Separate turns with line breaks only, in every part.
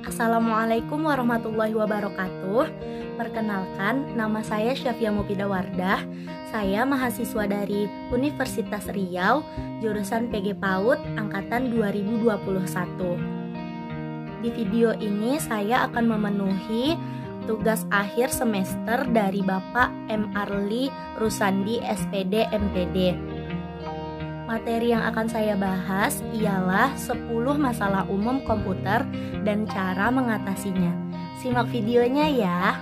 Assalamualaikum warahmatullahi wabarakatuh. Perkenalkan, nama saya Syafia Mufidah Wardah. Saya mahasiswa dari Universitas Riau, jurusan PG PAUD angkatan 2021. Di video ini saya akan memenuhi tugas akhir semester dari Bapak M. Arli Rusandi SPD MPD. Materi yang akan saya bahas ialah 10 masalah umum komputer dan cara mengatasinya. Simak videonya ya.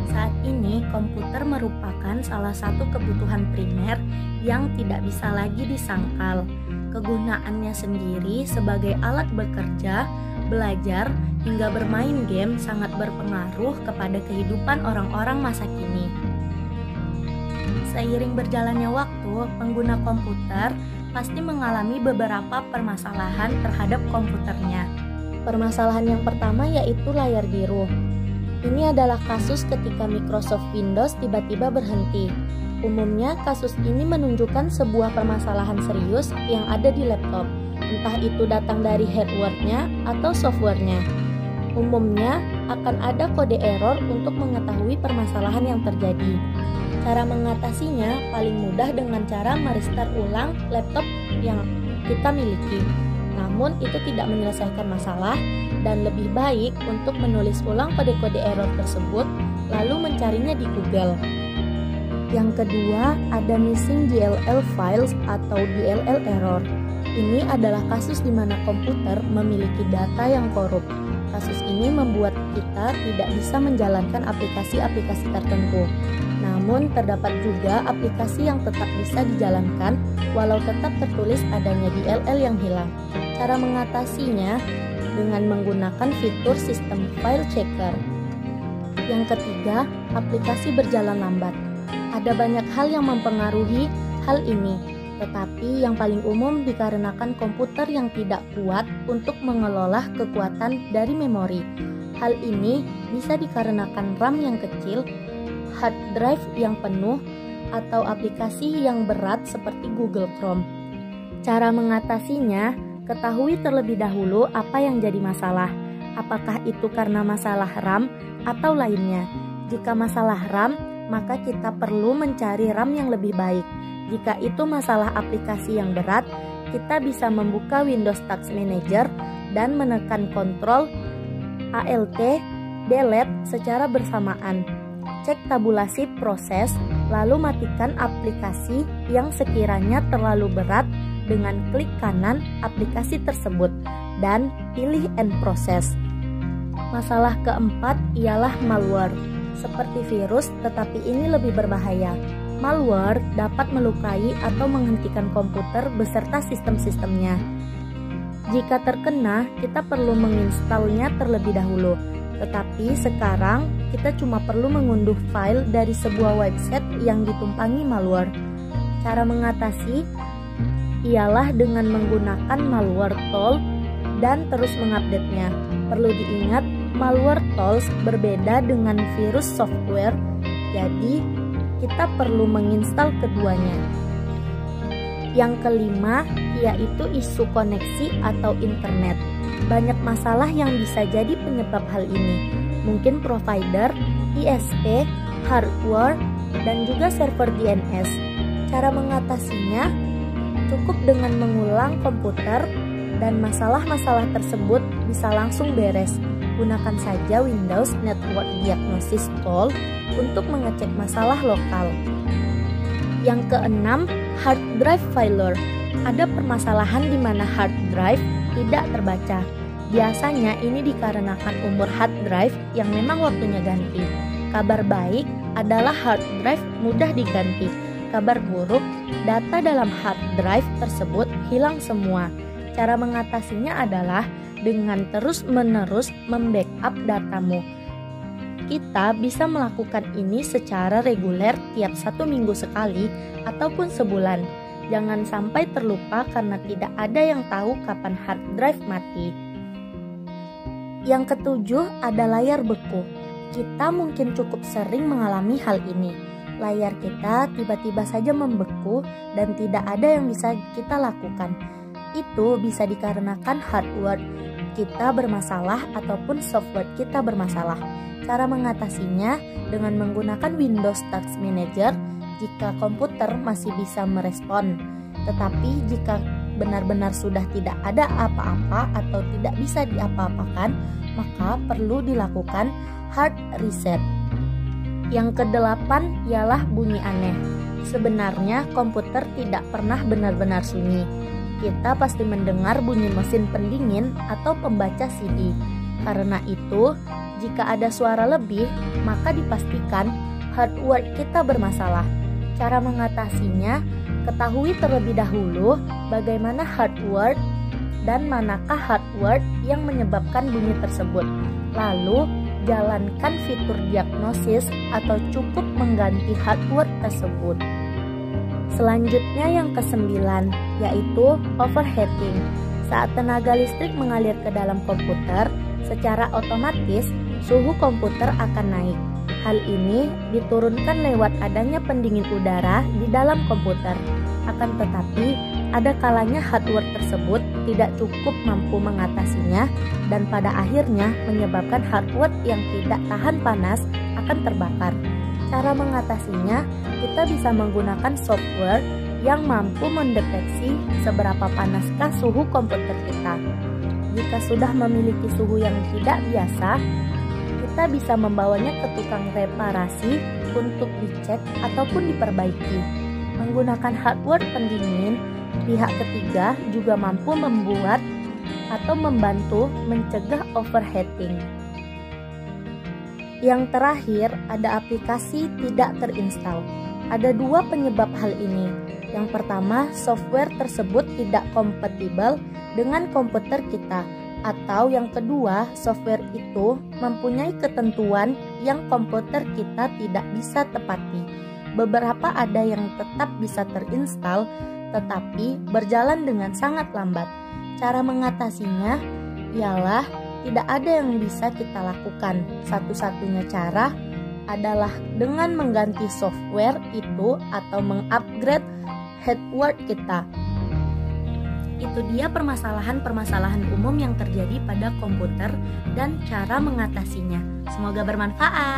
Saat ini komputer merupakan salah satu kebutuhan primer yang tidak bisa lagi disangkal. Kegunaannya sendiri sebagai alat bekerja, belajar, hingga bermain game sangat berpengaruh kepada kehidupan orang-orang masa kini. Seiring berjalannya waktu, pengguna komputer pasti mengalami beberapa permasalahan terhadap komputernya. Permasalahan yang pertama yaitu layar biru. Ini adalah kasus ketika Microsoft Windows tiba-tiba berhenti. Umumnya kasus ini menunjukkan sebuah permasalahan serius yang ada di laptop, entah itu datang dari hardware-nya atau software-nya. Umumnya akan ada kode error untuk mengetahui permasalahan yang terjadi. Cara mengatasinya paling mudah dengan cara merestart ulang laptop yang kita miliki. Namun itu tidak menyelesaikan masalah dan lebih baik untuk menulis ulang kode-kode error tersebut lalu mencarinya di Google. Yang kedua, ada missing DLL files atau DLL error. Ini adalah kasus di mana komputer memiliki data yang korup. Kasus ini membuat kita tidak bisa menjalankan aplikasi-aplikasi tertentu. Namun terdapat juga aplikasi yang tetap bisa dijalankan walau tetap tertulis adanya DLL yang hilang. Cara mengatasinya dengan menggunakan fitur sistem file checker. Yang ketiga, aplikasi berjalan lambat. Ada banyak hal yang mempengaruhi hal ini, tetapi yang paling umum dikarenakan komputer yang tidak kuat untuk mengelola kekuatan dari memori. Hal ini bisa dikarenakan RAM yang kecil, hard drive yang penuh, atau aplikasi yang berat seperti Google Chrome. Cara mengatasinya, ketahui terlebih dahulu apa yang jadi masalah. Apakah itu karena masalah RAM atau lainnya? Jika masalah RAM, maka kita perlu mencari RAM yang lebih baik. Jika itu masalah aplikasi yang berat, kita bisa membuka Windows Task Manager dan menekan Ctrl, Alt, Delete secara bersamaan. Cek tabulasi proses, lalu matikan aplikasi yang sekiranya terlalu berat dengan klik kanan aplikasi tersebut dan pilih End Process. Masalah keempat ialah malware. Seperti virus, tetapi ini lebih berbahaya. Malware dapat melukai atau menghentikan komputer beserta sistem-sistemnya. Jika terkena, kita perlu menginstalnya terlebih dahulu. Tetapi sekarang, kita cuma perlu mengunduh file dari sebuah website yang ditumpangi malware. Cara mengatasi ialah dengan menggunakan malware tool dan terus mengupdate-nya. Perlu diingat, malware tools berbeda dengan virus software, jadi kita perlu menginstal keduanya. Yang kelima, yaitu isu koneksi atau internet. Banyak masalah yang bisa jadi penyebab hal ini. Mungkin provider, ISP, hardware, dan juga server DNS. Cara mengatasinya cukup dengan mengulang komputer dan masalah-masalah tersebut bisa langsung beres. Gunakan saja Windows Network Diagnosis Tool untuk mengecek masalah lokal. Yang keenam, hard drive failure. Ada permasalahan di mana hard drive tidak terbaca. Biasanya ini dikarenakan umur hard drive yang memang waktunya ganti. Kabar baik adalah hard drive mudah diganti. Kabar buruk, data dalam hard drive tersebut hilang semua. Cara mengatasinya adalah dengan terus-menerus membackup datamu. Kita bisa melakukan ini secara reguler tiap 1 minggu sekali ataupun sebulan. Jangan sampai terlupa karena tidak ada yang tahu kapan hard drive mati. Yang ketujuh ada layar beku. Kita mungkin cukup sering mengalami hal ini. Layar kita tiba-tiba saja membeku dan tidak ada yang bisa kita lakukan. Itu bisa dikarenakan hardware kita bermasalah ataupun software kita bermasalah. Cara mengatasinya dengan menggunakan Windows Task Manager jika komputer masih bisa merespon. Tetapi jika benar-benar sudah tidak ada apa-apa atau tidak bisa diapa-apakan, maka perlu dilakukan hard reset. Yang kedelapan ialah bunyi aneh. Sebenarnya komputer tidak pernah benar-benar sunyi. Kita pasti mendengar bunyi mesin pendingin atau pembaca CD. Karena itu, jika ada suara lebih, maka dipastikan hardware kita bermasalah. Cara mengatasinya, ketahui terlebih dahulu bagaimana hardware dan manakah hardware yang menyebabkan bunyi tersebut. Lalu, jalankan fitur diagnosis atau cukup mengganti hardware tersebut. Selanjutnya yang ke-9, yaitu overheating. Saat tenaga listrik mengalir ke dalam komputer, secara otomatis suhu komputer akan naik. Hal ini diturunkan lewat adanya pendingin udara di dalam komputer. Akan tetapi, ada kalanya hardware tersebut tidak cukup mampu mengatasinya dan pada akhirnya menyebabkan hardware yang tidak tahan panas akan terbakar. Cara mengatasinya, kita bisa menggunakan software yang mampu mendeteksi seberapa panaskah suhu komputer kita. Jika sudah memiliki suhu yang tidak biasa, kita bisa membawanya ke tukang reparasi untuk dicek ataupun diperbaiki. Menggunakan hardware pendingin, pihak ketiga juga mampu membuat atau membantu mencegah overheating. Yang terakhir, ada aplikasi tidak terinstal. Ada dua penyebab hal ini. Yang pertama, software tersebut tidak kompatibel dengan komputer kita. Atau yang kedua, software itu mempunyai ketentuan yang komputer kita tidak bisa tepati. Beberapa ada yang tetap bisa terinstal, tetapi berjalan dengan sangat lambat. Cara mengatasinya ialah tidak ada yang bisa kita lakukan. Satu-satunya cara adalah dengan mengganti software itu atau mengupgrade hardware kita. Itu dia permasalahan-permasalahan umum yang terjadi pada komputer dan cara mengatasinya. Semoga bermanfaat.